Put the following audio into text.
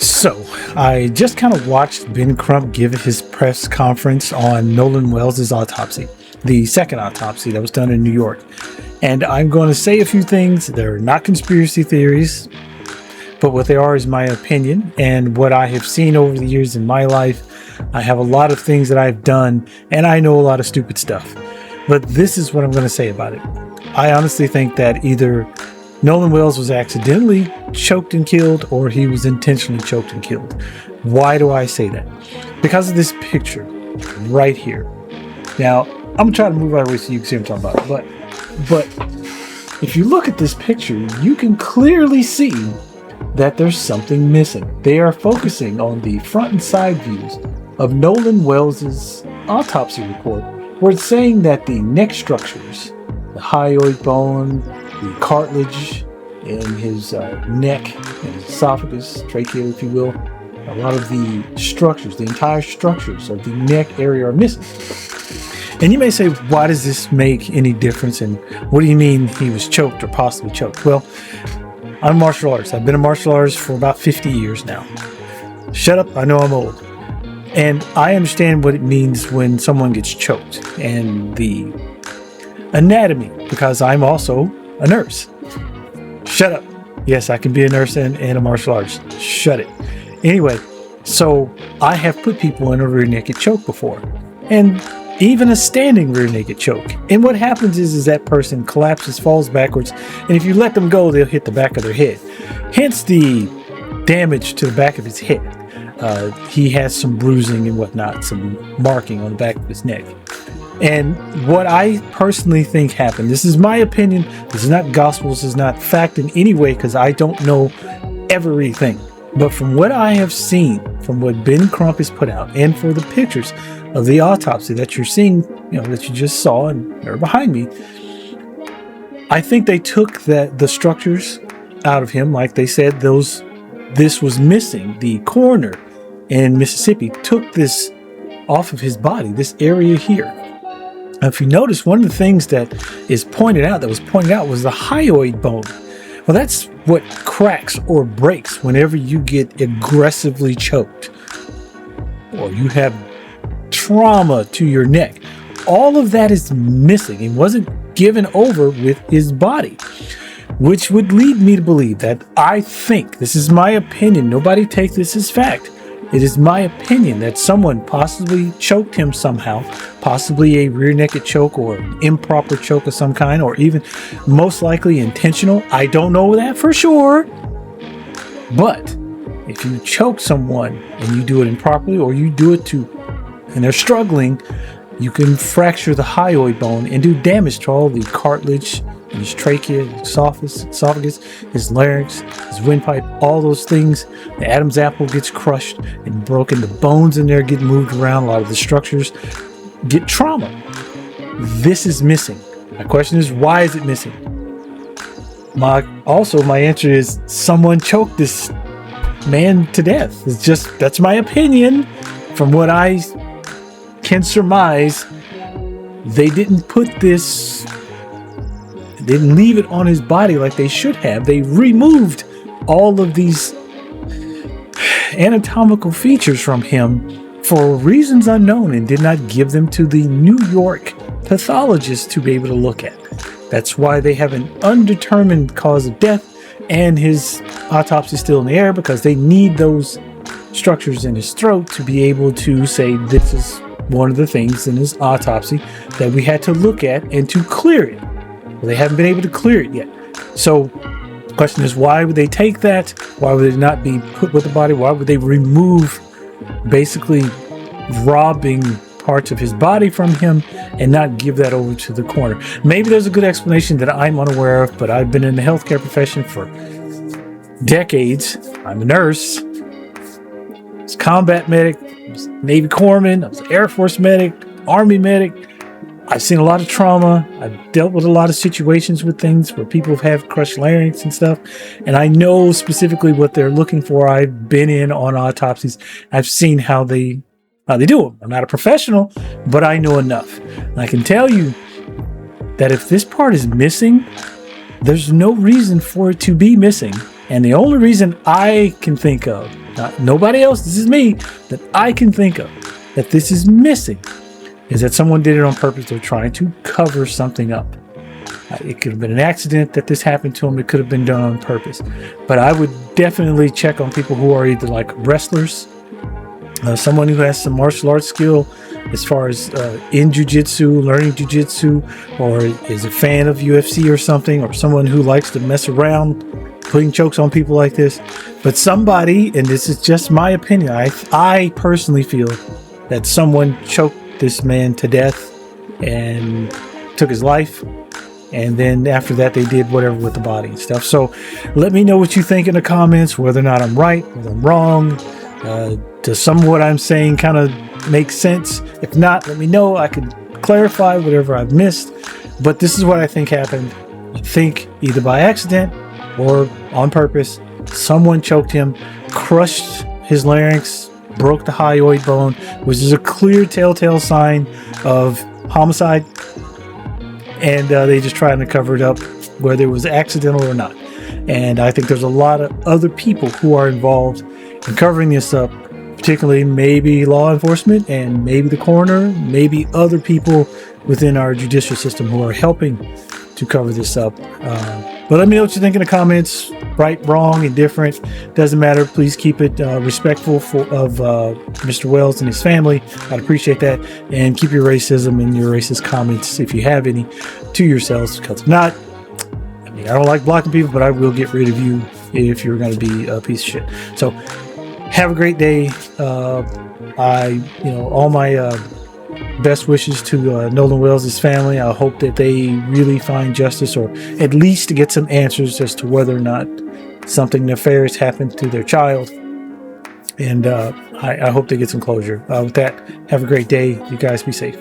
So, I just kind of watched Ben Crump give his press conference on Nolan Wells' autopsy, the second autopsy that was done in New York. And I'm going to say a few things. They're not conspiracy theories, but what they are is my opinion and what I have seen over the years in my life. I have a lot of things that I've done, and I know a lot of stupid stuff. But this is what I'm going to say about it. I honestly think that either Nolan Wells was accidentally choked and killed, or he was intentionally choked and killed. Why do I say that? Because of this picture right here. Now, I'm going to try to move out of the way so you can see what I'm talking about. But if you look at this picture, you can clearly see that there's something missing. They are focusing on the front and side views of Nolan Wells' autopsy report, where it's saying that the neck structures, the hyoid bone, the cartilage in his neck and his esophagus, trachea, if you will, a lot of the structures, the entire structures of the neck area are missing. And you may say, why does this make any difference? And what do you mean he was choked or possibly choked? Well, I'm martial arts. I've been in martial arts for about 50 years now. Shut up, I know I'm old. And I understand what it means when someone gets choked and the anatomy, because I'm also a nurse. Shut up. Yes, I can be a nurse and a martial artist. Shut it. Anyway, so I have put people in a rear naked choke before, and even a standing rear naked choke. And what happens is that person collapses, falls backwards, and if you let them go, they'll hit the back of their head. Hence the damage to the back of his head. He has some bruising and whatnot, some marking on the back of his neck. And what I personally think happened, this is my opinion, this is not gospel, this is not fact in any way, because I don't know everything. But from what I have seen, from what Ben Crump has put out, and for the pictures of the autopsy that you're seeing, that you just saw and are behind me, I think they took the structures out of him. Like they said, this was missing. The coroner in Mississippi took this off of his body, this area here. Now, if you notice, one of the things that was pointed out was the hyoid bone. Well, that's what cracks or breaks whenever you get aggressively choked or you have trauma to your neck. All of that is missing and wasn't given over with his body, which would lead me to believe that I think, this is my opinion, nobody take this as fact, it is my opinion that someone possibly choked him somehow, possibly a rear naked choke or an improper choke of some kind, or even most likely intentional. I don't know that for sure. But if you choke someone and you do it improperly, or you do it and they're struggling, you can fracture the hyoid bone and do damage to all the cartilage in his trachea, esophagus, his larynx, his windpipe, all those things. The Adam's apple gets crushed and broken. The bones in there get moved around. A lot of the structures get trauma. This is missing. My question is, why is it missing? My answer is someone choked this man to death. That's my opinion. From what I can surmise, they didn't leave it on his body like they should have. They removed all of these anatomical features from him for reasons unknown and did not give them to the New York pathologist to be able to look at. That's why they have an undetermined cause of death, and his autopsy is still in the air, because they need those structures in his throat to be able to say this is one of the things in his autopsy that we had to look at and to clear it. Well, they haven't been able to clear it yet. So the question is, why would they take that? Why would it not be put with the body? Why would they remove, basically robbing parts of his body from him, and not give that over to the coroner? Maybe there's a good explanation that I'm unaware of, but I've been in the healthcare profession for decades. I'm a nurse. I was a combat medic. I was a Navy corpsman. I was an Air Force medic, Army medic. I've seen a lot of trauma. I've dealt with a lot of situations with things where people have crushed larynx and stuff. And I know specifically what they're looking for. I've been in on autopsies. I've seen how they do them. I'm not a professional, but I know enough. And I can tell you that if this part is missing, there's no reason for it to be missing. And the only reason I can think of nobody else, this is me, that I can think of that this is missing is that someone did it on purpose. They're trying to cover something up. It could have been an accident that this happened to them. It could have been done on purpose. But I would definitely check on people who are either like wrestlers, someone who has some martial arts skill as far as in jiu-jitsu, learning jiu-jitsu, or is a fan of UFC or something, or someone who likes to mess around putting chokes on people like this. But somebody, and this is just my opinion, I personally feel that someone choked this man to death and took his life, and then after that they did whatever with the body and stuff. So let me know what you think in the comments, whether or not I'm right, whether I'm wrong. Does some of what I'm saying kind of make sense? If not, let me know. I can clarify whatever I've missed. But this is what I think happened. I think either by accident or on purpose, someone choked him, crushed his larynx, broke the hyoid bone, which is a clear telltale sign of homicide. And they just trying to cover it up, whether it was accidental or not. And I think there's a lot of other people who are involved in covering this up, particularly maybe law enforcement and maybe the coroner, maybe other people within our judicial system who are helping to cover this up. But let me know what you think in the comments. Right, wrong, indifferent, doesn't matter. Please keep it respectful of Mr. Wells and his family. I'd appreciate that. And keep your racism and your racist comments, if you have any, to yourselves. Because if not, I mean, I don't like blocking people, but I will get rid of you if you're going to be a piece of shit. So have a great day. All my best wishes to Nolan Wells' family. I hope that they really find justice, or at least to get some answers as to whether or not something nefarious happened to their child. And I hope they get some closure. With that, have a great day. You guys be safe.